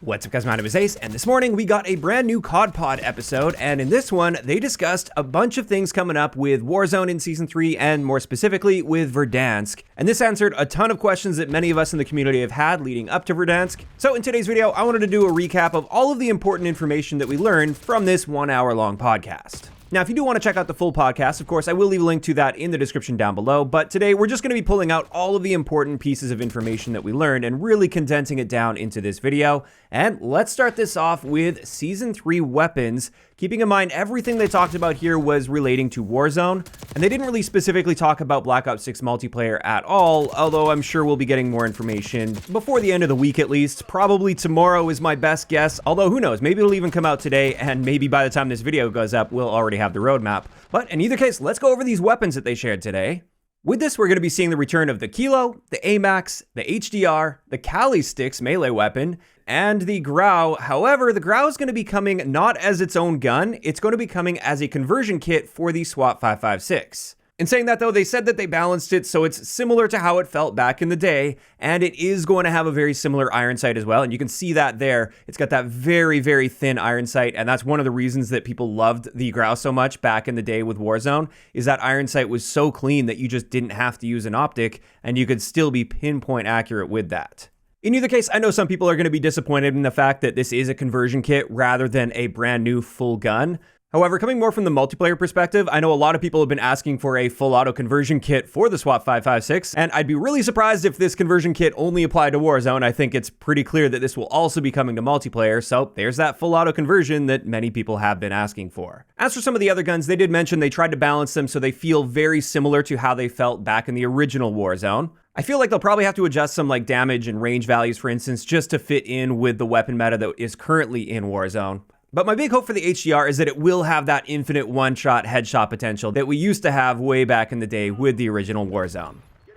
What's up guys, my name is Ace, and this morning we got a brand new COD Pod episode, and in this one, they discussed a bunch of things coming up with Warzone in Season 3, and more specifically, with Verdansk. And this answered a ton of questions that many of us in the community have had leading up to Verdansk. So in today's video, I wanted to do a recap of all of the important information that we learned from this 1 hour long podcast. Now, if you do want to check out the full podcast, of course, I will leave a link to that in the description down below, but today we're just going to be pulling out all of the important pieces of information that we learned and really condensing it down into this video. And let's start this off with Season 3 weapons, keeping in mind everything they talked about here was relating to Warzone, and they didn't really specifically talk about Black Ops 6 multiplayer at all, although I'm sure we'll be getting more information before the end of the week at least. Probably tomorrow is my best guess, although who knows, maybe it'll even come out today, and maybe by the time this video goes up, we'll already have the roadmap. But in either case, let's go over these weapons that they shared today. With this, we're going to be seeing the return of the Kilo, the AMAX, the HDR, the Kali Sticks melee weapon, and the Grau. However, the Grau is going to be coming not as its own gun, it's going to be coming as a conversion kit for the SWAT 556. In saying that though, they said that they balanced it so it's similar to how it felt back in the day, and it is going to have a very similar iron sight as well, and you can see that there. It's got that very, very thin iron sight, and that's one of the reasons that people loved the Grau so much back in the day with Warzone, is that iron sight was so clean that you just didn't have to use an optic, and you could still be pinpoint accurate with that. In either case, I know some people are going to be disappointed in the fact that this is a conversion kit rather than a brand new full gun. However, coming more from the multiplayer perspective, I know a lot of people have been asking for a full auto conversion kit for the SWAT 556, and I'd be really surprised if this conversion kit only applied to Warzone. I think it's pretty clear that this will also be coming to multiplayer, so there's that full auto conversion that many people have been asking for. As for some of the other guns, they did mention they tried to balance them so they feel very similar to how they felt back in the original Warzone. I feel like they'll probably have to adjust some like damage and range values, for instance, just to fit in with the weapon meta that is currently in Warzone. But my big hope for the HDR is that it will have that infinite one-shot headshot potential that we used to have way back in the day with the original Warzone.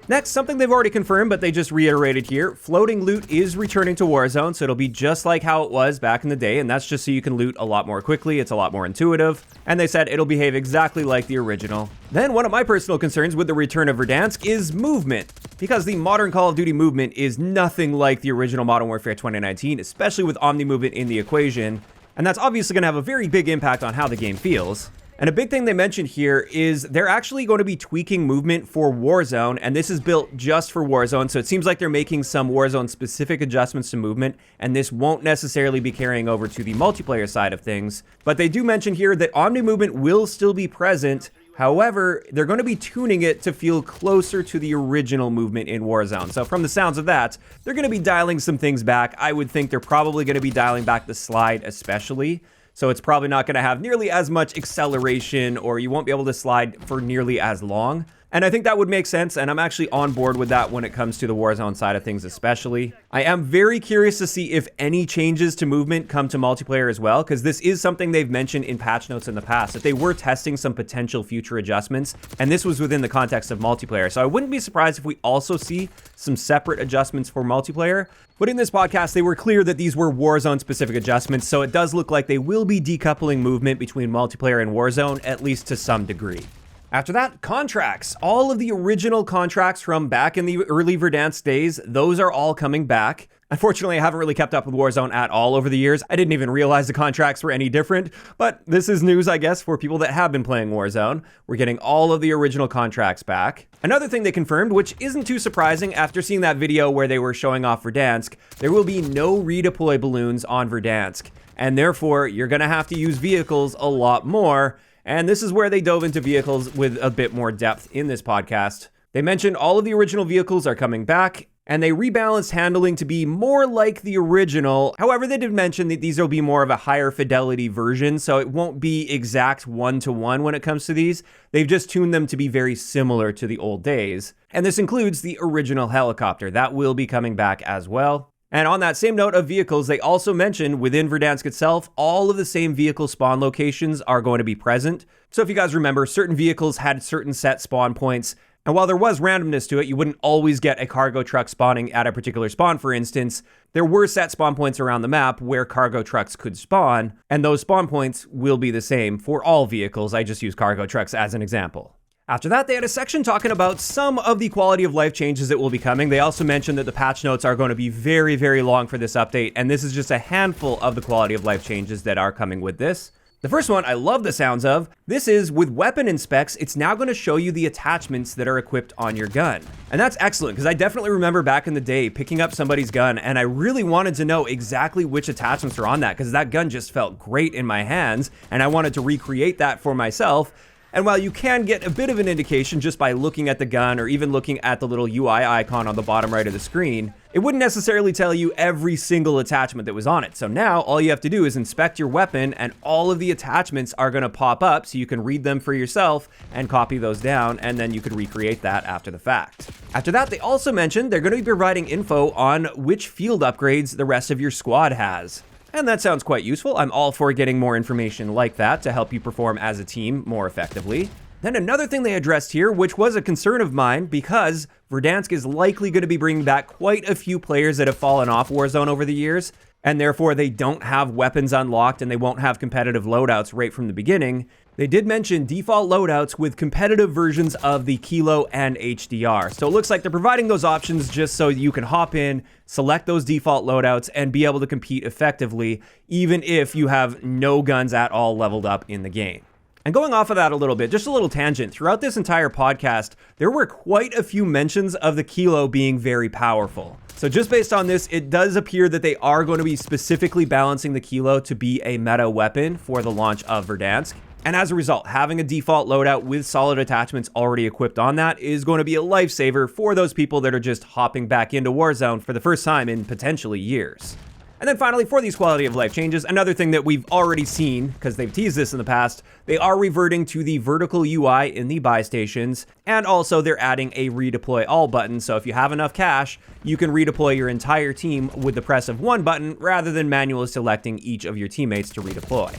Next, something they've already confirmed, but they just reiterated here, floating loot is returning to Warzone, so it'll be just like how it was back in the day, and that's just so you can loot a lot more quickly, it's a lot more intuitive, and they said it'll behave exactly like the original. Then one of my personal concerns with the return of Verdansk is movement, because the modern Call of Duty movement is nothing like the original Modern Warfare 2019, especially with Omni movement in the equation, and that's obviously going to have a very big impact on how the game feels. And a big thing they mentioned here is they're actually going to be tweaking movement for Warzone, and this is built just for Warzone, so it seems like they're making some Warzone-specific adjustments to movement, and this won't necessarily be carrying over to the multiplayer side of things. But they do mention here that Omni movement will still be present. However, they're going to be tuning it to feel closer to the original movement in Warzone. So from the sounds of that, they're going to be dialing some things back. I would think they're probably going to be dialing back the slide especially. So it's probably not going to have nearly as much acceleration, or you won't be able to slide for nearly as long. And I think that would make sense, and I'm actually on board with that when it comes to the Warzone side of things especially. I am very curious to see if any changes to movement come to multiplayer as well, because this is something they've mentioned in patch notes in the past, that they were testing some potential future adjustments, and this was within the context of multiplayer. So I wouldn't be surprised if we also see some separate adjustments for multiplayer. But in this podcast, they were clear that these were Warzone-specific adjustments, so it does look like they will be decoupling movement between multiplayer and Warzone, at least to some degree. After that, contracts. All of the original contracts from back in the early Verdansk days, those are all coming back. Unfortunately, I haven't really kept up with Warzone at all over the years. I didn't even realize the contracts were any different, but this is news, I guess, for people that have been playing Warzone. We're getting all of the original contracts back. Another thing they confirmed, which isn't too surprising after seeing that video where they were showing off Verdansk, there will be no redeploy balloons on Verdansk, and therefore you're gonna have to use vehicles a lot more. And this is where they dove into vehicles with a bit more depth in this podcast. They mentioned all of the original vehicles are coming back, and they rebalanced handling to be more like the original. However, they did mention that these will be more of a higher fidelity version, so it won't be exact one-to-one when it comes to these. They've just tuned them to be very similar to the old days. And this includes the original helicopter. That will be coming back as well. And on that same note of vehicles, they also mentioned within Verdansk itself, all of the same vehicle spawn locations are going to be present. So if you guys remember, certain vehicles had certain set spawn points. And while there was randomness to it, you wouldn't always get a cargo truck spawning at a particular spawn, for instance. There were set spawn points around the map where cargo trucks could spawn, and those spawn points will be the same for all vehicles. I just use cargo trucks as an example. After that, they had a section talking about some of the quality of life changes that will be coming. They also mentioned that the patch notes are going to be very, very long for this update, and this is just a handful of the quality of life changes that are coming with this. The first one I love the sounds of. This is with weapon inspects, it's now going to show you the attachments that are equipped on your gun. And that's excellent because I definitely remember back in the day picking up somebody's gun and I really wanted to know exactly which attachments are on that because that gun just felt great in my hands and I wanted to recreate that for myself. And while you can get a bit of an indication just by looking at the gun or even looking at the little UI icon on the bottom right of the screen, it wouldn't necessarily tell you every single attachment that was on it. So now all you have to do is inspect your weapon and all of the attachments are going to pop up so you can read them for yourself and copy those down, and then you could recreate that after the fact. After that, they also mentioned they're going to be providing info on which field upgrades the rest of your squad has. And that sounds quite useful. I'm all for getting more information like that to help you perform as a team more effectively. Then another thing they addressed here, which was a concern of mine because Verdansk is likely going to be bringing back quite a few players that have fallen off Warzone over the years, and therefore they don't have weapons unlocked and they won't have competitive loadouts right from the beginning. They did mention default loadouts with competitive versions of the Kilo and HDR. So it looks like they're providing those options just so you can hop in, select those default loadouts, and be able to compete effectively, even if you have no guns at all leveled up in the game. And going off of that a little bit, just a little tangent, throughout this entire podcast, there were quite a few mentions of the Kilo being very powerful. So just based on this, it does appear that they are going to be specifically balancing the Kilo to be a meta weapon for the launch of Verdansk. And as a result, having a default loadout with solid attachments already equipped on that is going to be a lifesaver for those people that are just hopping back into Warzone for the first time in potentially years. And then finally, for these quality of life changes, another thing that we've already seen, because they've teased this in the past, they are reverting to the vertical UI in the buy stations, and also they're adding a redeploy all button, so if you have enough cash, you can redeploy your entire team with the press of one button rather than manually selecting each of your teammates to redeploy.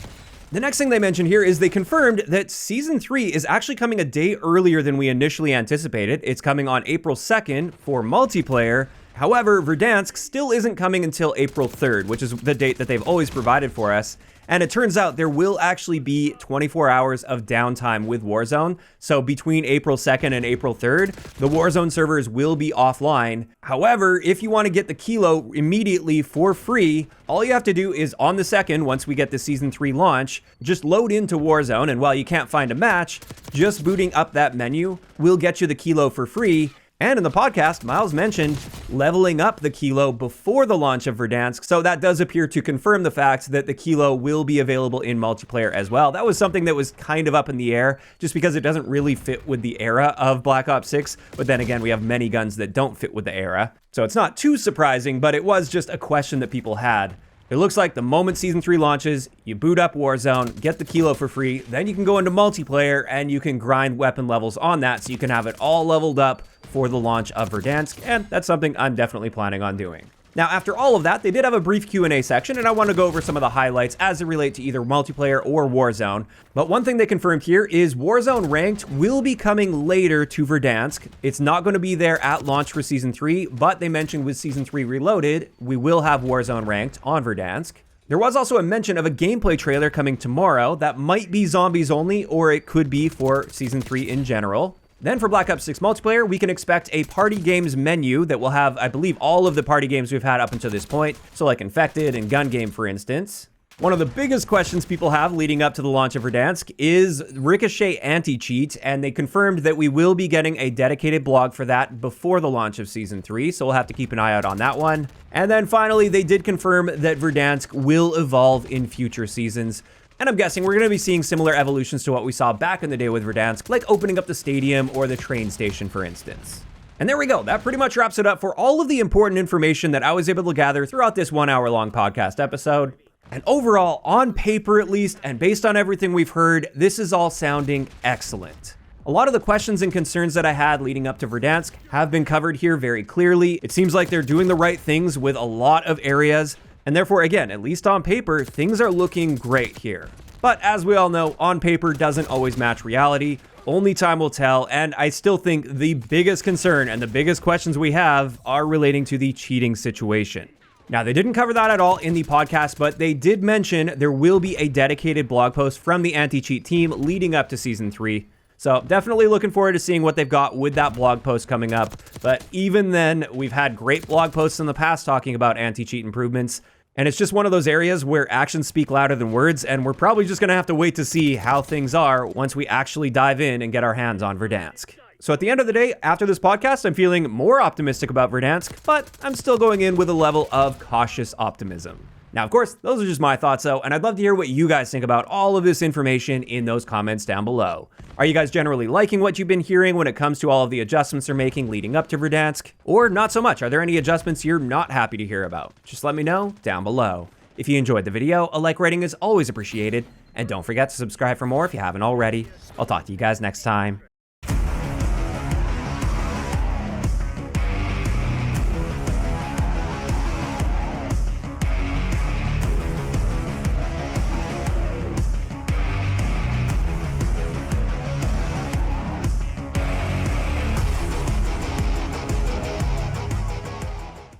The next thing they mentioned here is they confirmed that Season 3 is actually coming a day earlier than we initially anticipated. It's coming on April 2nd for multiplayer. However, Verdansk still isn't coming until April 3rd, which is the date that they've always provided for us. And it turns out there will actually be 24 hours of downtime with Warzone. So between April 2nd and April 3rd, the Warzone servers will be offline. However, if you want to get the Kilo immediately for free, all you have to do is on the 2nd, once we get the Season 3 launch, just load into Warzone. And while you can't find a match, just booting up that menu will get you the Kilo for free. And in the podcast, Miles mentioned leveling up the Kilo before the launch of Verdansk, so that does appear to confirm the fact that the Kilo will be available in multiplayer as well. That was something that was kind of up in the air, just because it doesn't really fit with the era of Black Ops 6, but then again, we have many guns that don't fit with the era. So it's not too surprising, but it was just a question that people had. It looks like the moment Season 3 launches, you boot up Warzone, get the Kilo for free, then you can go into multiplayer and you can grind weapon levels on that so you can have it all leveled up for the launch of Verdansk, and that's something I'm definitely planning on doing. Now, after all of that, they did have a brief Q&A section, and I want to go over some of the highlights as they relate to either multiplayer or Warzone. But one thing they confirmed here is Warzone Ranked will be coming later to Verdansk. It's not going to be there at launch for Season 3, but they mentioned with Season 3 Reloaded, we will have Warzone Ranked on Verdansk. There was also a mention of a gameplay trailer coming tomorrow that might be zombies only, or it could be for Season 3 in general. Then for Black Ops 6 multiplayer, we can expect a party games menu that will have, I believe, all of the party games we've had up until this point. So like Infected and Gun Game, for instance. One of the biggest questions people have leading up to the launch of Verdansk is Ricochet anti-cheat, and they confirmed that we will be getting a dedicated blog for that before the launch of Season 3, so we'll have to keep an eye out on that one. And then finally, they did confirm that Verdansk will evolve in future seasons. And I'm guessing we're going to be seeing similar evolutions to what we saw back in the day with Verdansk, like opening up the stadium or the train station, for instance. And there we go. That pretty much wraps it up for all of the important information that I was able to gather throughout this 1 hour long podcast episode. And overall, on paper at least, and based on everything we've heard, this is all sounding excellent. A lot of the questions and concerns that I had leading up to Verdansk have been covered here very clearly. It seems like they're doing the right things with a lot of areas. And therefore, again, at least on paper, things are looking great here. But as we all know, on paper doesn't always match reality. Only time will tell, and I still think the biggest concern and the biggest questions we have are relating to the cheating situation. Now, they didn't cover that at all in the podcast, but they did mention there will be a dedicated blog post from the anti-cheat team leading up to Season 3. So definitely looking forward to seeing what they've got with that blog post coming up. But even then, we've had great blog posts in the past talking about anti-cheat improvements. And it's just one of those areas where actions speak louder than words, and we're probably just gonna have to wait to see how things are once we actually dive in and get our hands on Verdansk. So at the end of the day, after this podcast, I'm feeling more optimistic about Verdansk, but I'm still going in with a level of cautious optimism. Now, of course, those are just my thoughts though, and I'd love to hear what you guys think about all of this information in those comments down below. Are you guys generally liking what you've been hearing when it comes to all of the adjustments they're making leading up to Verdansk? Or not so much? Are there any adjustments you're not happy to hear about? Just let me know down below. If you enjoyed the video, a like rating is always appreciated, and don't forget to subscribe for more if you haven't already. I'll talk to you guys next time.